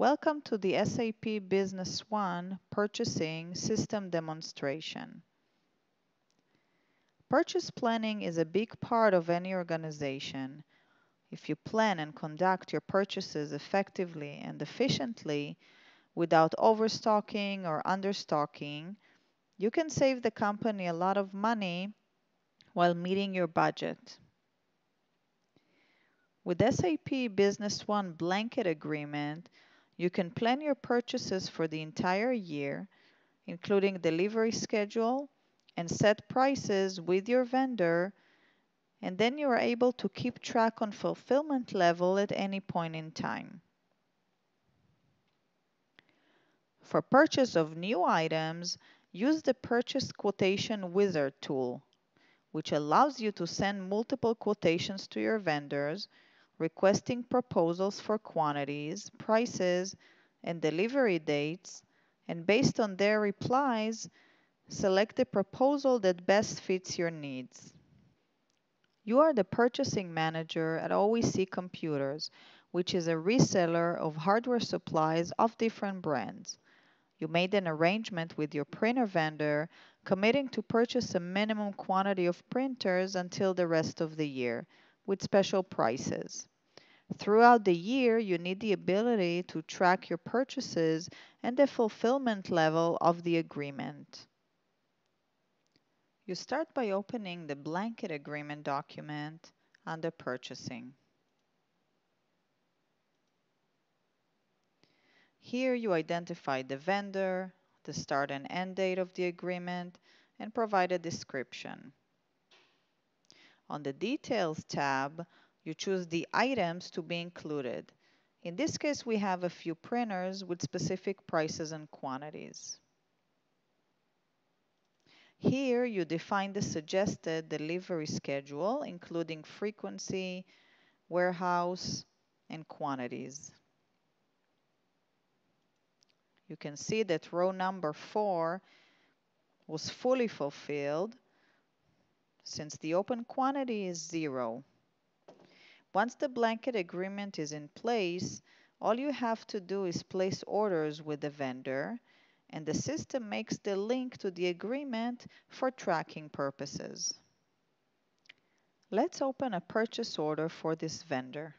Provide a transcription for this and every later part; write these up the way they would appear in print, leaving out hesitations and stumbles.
Welcome to the SAP Business One Purchasing System Demonstration. Purchase planning is a big part of any organization. If you plan and conduct your purchases effectively and efficiently without overstocking or understocking, you can save the company a lot of money while meeting your budget. With SAP Business One Blanket Agreement, you can plan your purchases for the entire year, including delivery schedule and set prices with your vendor, and then you are able to keep track on fulfillment level at any point in time. For purchase of new items, use the Purchase Quotation Wizard tool, which allows you to send multiple quotations to your vendors, requesting proposals for quantities, prices, and delivery dates, and based on their replies, select the proposal that best fits your needs. You are the purchasing manager at OEC Computers, which is a reseller of hardware supplies of different brands. You made an arrangement with your printer vendor, committing to purchase a minimum quantity of printers until the rest of the year, with special prices. Throughout the year, you need the ability to track your purchases and the fulfillment level of the agreement. You start by opening the blanket agreement document under Purchasing. Here you identify the vendor, the start and end date of the agreement, and provide a description. On the Details tab, you choose the items to be included. In this case, we have a few printers with specific prices and quantities. Here you define the suggested delivery schedule, including frequency, warehouse, and quantities. You can see that row number 4 was fully fulfilled since the open quantity is 0. Once the blanket agreement is in place, all you have to do is place orders with the vendor, and the system makes the link to the agreement for tracking purposes. Let's open a purchase order for this vendor.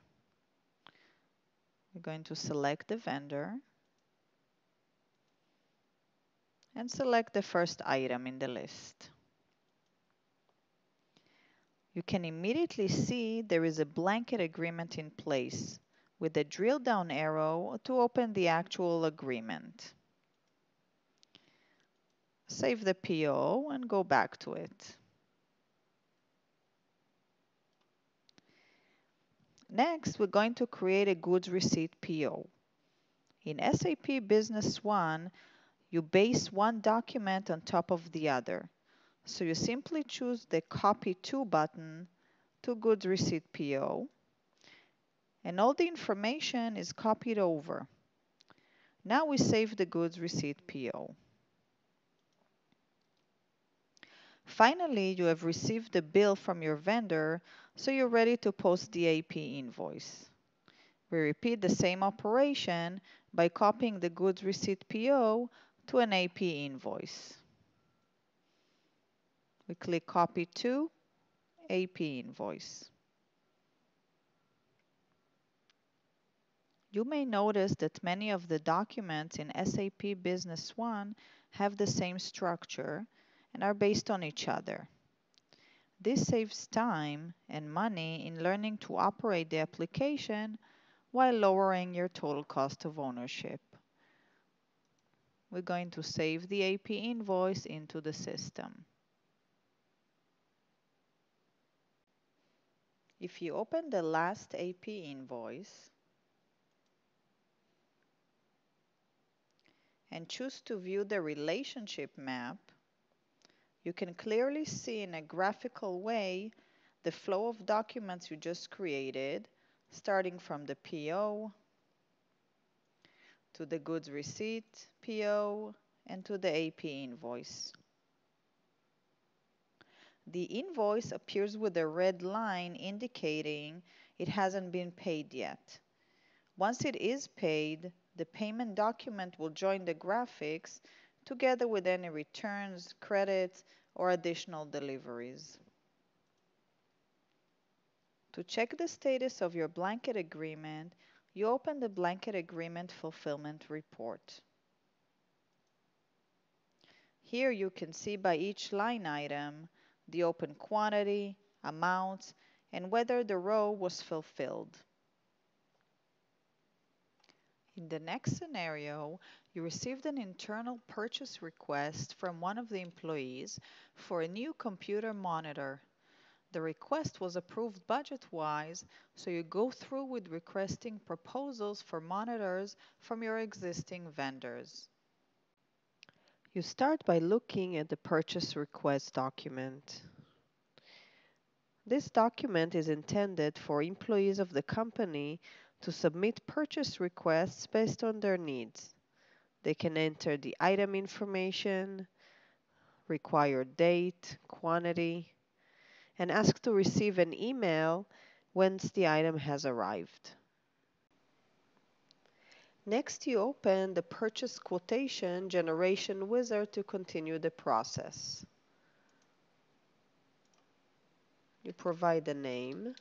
We're going to select the vendor and select the first item in the list. You can immediately see there is a blanket agreement in place with a drill down arrow to open the actual agreement. Save the PO and go back to it. Next, we're going to create a goods receipt PO. In SAP Business One, you base one document on top of the other. So you simply choose the Copy To button to Goods Receipt PO, and all the information is copied over. Now we save the Goods Receipt PO. Finally, you have received the bill from your vendor, so you're ready to post the AP invoice. We repeat the same operation by copying the Goods Receipt PO to an AP invoice. We click Copy To AP Invoice. You may notice that many of the documents in SAP Business One have the same structure and are based on each other. This saves time and money in learning to operate the application while lowering your total cost of ownership. We're going to save the AP invoice into the system. If you open the last AP invoice and choose to view the relationship map, you can clearly see in a graphical way the flow of documents you just created, starting from the PO to the goods receipt PO and to the AP invoice. The invoice appears with a red line indicating it hasn't been paid yet. Once it is paid, The payment document will join the graphics together with any returns, credits, or additional deliveries. To check the status of your blanket agreement, you open the Blanket Agreement Fulfillment Report. Here you can see by each line item the open quantity, amounts, and whether the row was fulfilled. In the next scenario, you received an internal purchase request from one of the employees for a new computer monitor. The request was approved budget-wise, so you go through with requesting proposals for monitors from your existing vendors. You start by looking at the purchase request document. This document is intended for employees of the company to submit purchase requests based on their needs. They can enter the item information, required date, quantity, and ask to receive an email once the item has arrived. Next, you open the Purchase Quotation Generation Wizard to continue the process. You provide the name.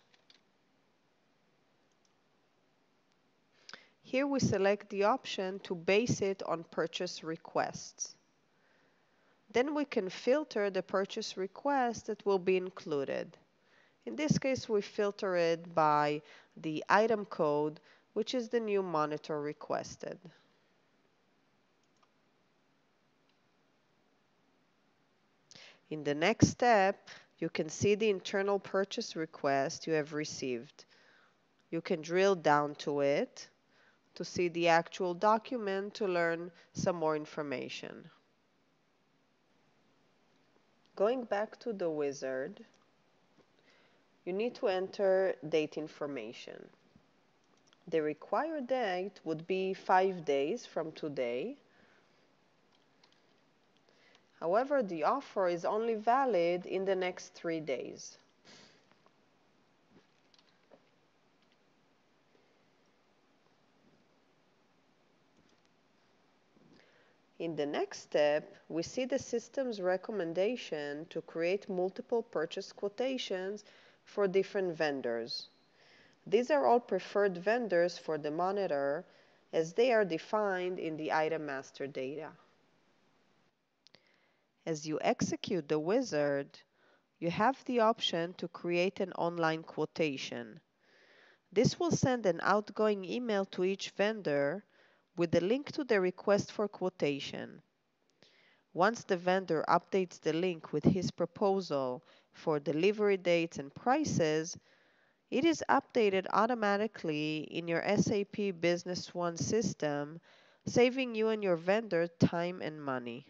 Here we select the option to base it on purchase requests. Then we can filter the purchase request that will be included. In this case, we filter it by the item code, which is the new monitor requested. In the next step, you can see the internal purchase request you have received. You can drill down to it to see the actual document to learn some more information. Going back to the wizard, you need to enter date information. The required date would be 5 days from today. However, the offer is only valid in the next 3 days. In the next step, we see the system's recommendation to create multiple purchase quotations for different vendors. These are all preferred vendors for the monitor as they are defined in the item master data. As you execute the wizard, you have the option to create an online quotation. This will send an outgoing email to each vendor with the link to the request for quotation. Once the vendor updates the link with his proposal for delivery dates and prices, it is updated automatically in your SAP Business One system, saving you and your vendor time and money.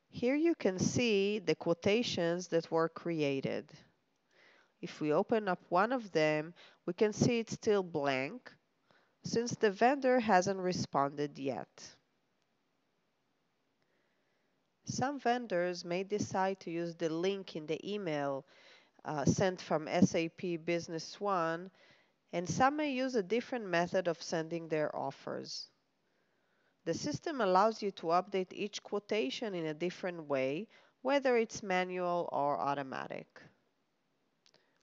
Here you can see the quotations that were created. If we open up one of them, we can see it's still blank since the vendor hasn't responded yet. Some vendors may decide to use the link in the email sent from SAP Business One, and some may use a different method of sending their offers. The system allows you to update each quotation in a different way, whether it's manual or automatic.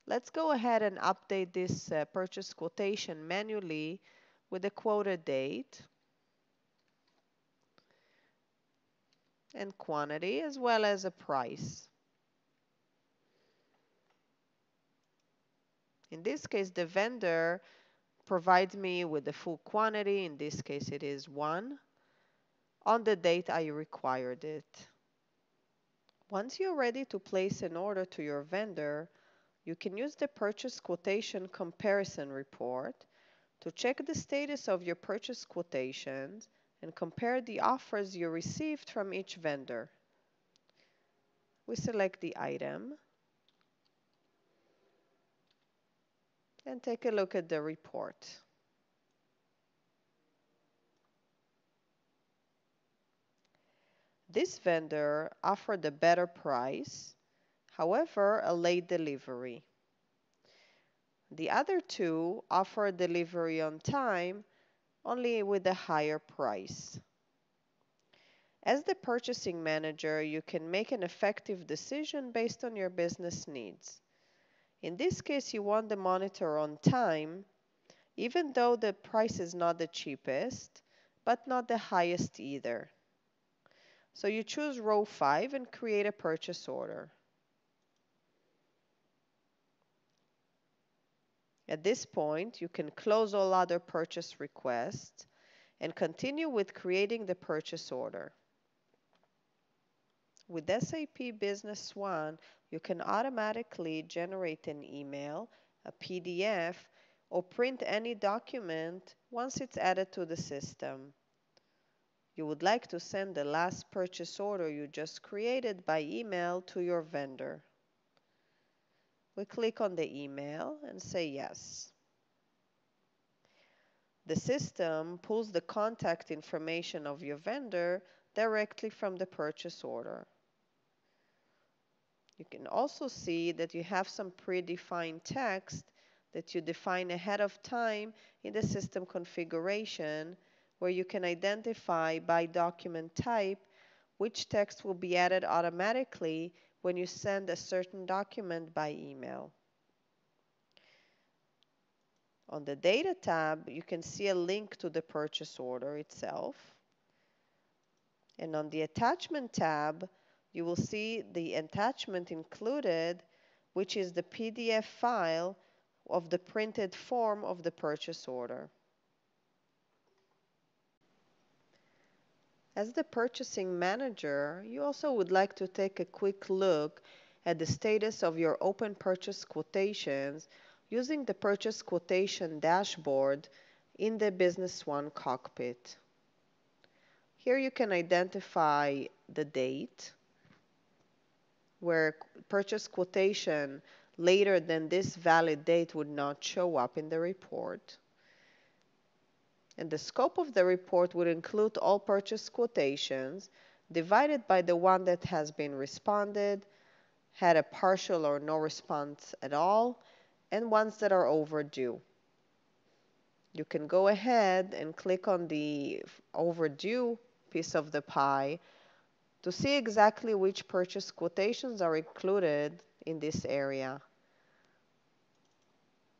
Let's go ahead and update this purchase quotation manually with a quoted date and quantity as well as a price. In this case, the vendor provides me with the full quantity. In this case, it is 1 on the date I required it. Once you're ready to place an order to your vendor, you can use the Purchase Quotation Comparison Report to check the status of your purchase quotations and compare the offers you received from each vendor. We select the item and take a look at the report. This vendor offered a better price, however, a late delivery. The other two offer delivery on time, only with a higher price. As the purchasing manager, you can make an effective decision based on your business needs. In this case, you want the monitor on time, even though the price is not the cheapest, but not the highest either. So you choose row 5 and create a purchase order. At this point, you can close all other purchase requests and continue with creating the purchase order. With SAP Business One, you can automatically generate an email, a PDF, or print any document once it's added to the system. You would like to send the last purchase order you just created by email to your vendor. We click on the email and say yes. The system pulls the contact information of your vendor directly from the purchase order. You can also see that you have some predefined text that you define ahead of time in the system configuration, where you can identify by document type which text will be added automatically when you send a certain document by email. On the Data tab, you can see a link to the purchase order itself. And on the Attachment tab, you will see the attachment included, which is the PDF file of the printed form of the purchase order. As the purchasing manager, you also would like to take a quick look at the status of your open purchase quotations using the purchase quotation dashboard in the Business One cockpit. Here you can identify the date, where purchase quotation later than this valid date would not show up in the report. And the scope of the report would include all purchase quotations divided by the one that has been responded, had a partial or no response at all, and ones that are overdue. You can go ahead and click on the overdue piece of the pie to see exactly which purchase quotations are included in this area.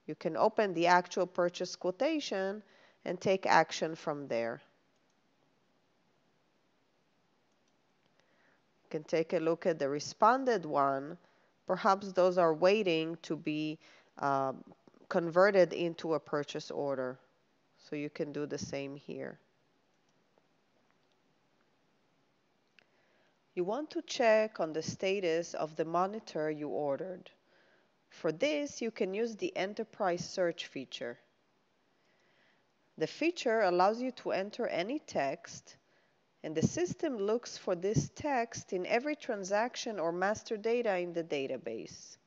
You can open the actual purchase quotation and take action from there. You can take a look at the responded one. Perhaps those are waiting to be converted into a purchase order. So you can do the same here. You want to check on the status of the monitor you ordered. For this, you can use the Enterprise Search feature. The feature allows you to enter any text, and the system looks for this text in every transaction or master data in the database.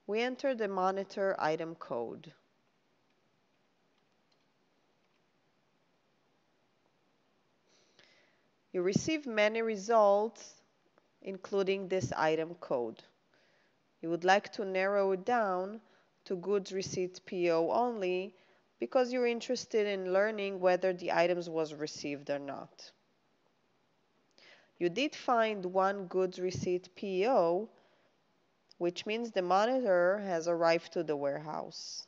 We enter the monitor item code. You receive many results, including this item code. You would like to narrow it down to goods receipts PO only because you're interested in learning whether the items was received or not. You did find one goods receipt PO, which means the monitor has arrived to the warehouse.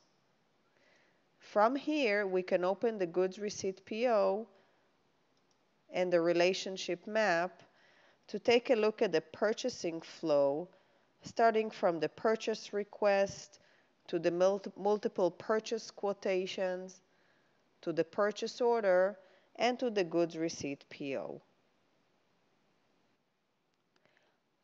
From here, we can open the goods receipt PO and the relationship map to take a look at the purchasing flow, starting from the purchase request to the multiple purchase quotations, to the purchase order, and to the goods receipt PO.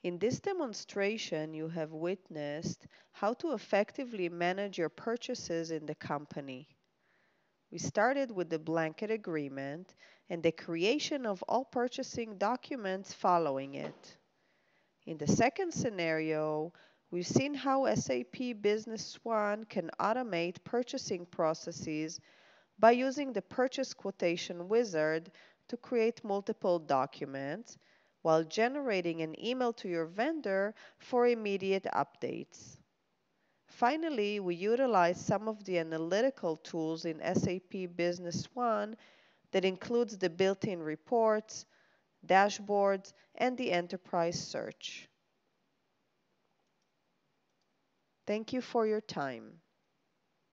In this demonstration, you have witnessed how to effectively manage your purchases in the company. We started with the blanket agreement and the creation of all purchasing documents following it. In the second scenario, we've seen how SAP Business One can automate purchasing processes by using the purchase quotation wizard to create multiple documents while generating an email to your vendor for immediate updates. Finally, we utilize some of the analytical tools in SAP Business One that includes the built-in reports, dashboards, and the enterprise search. Thank you for your time.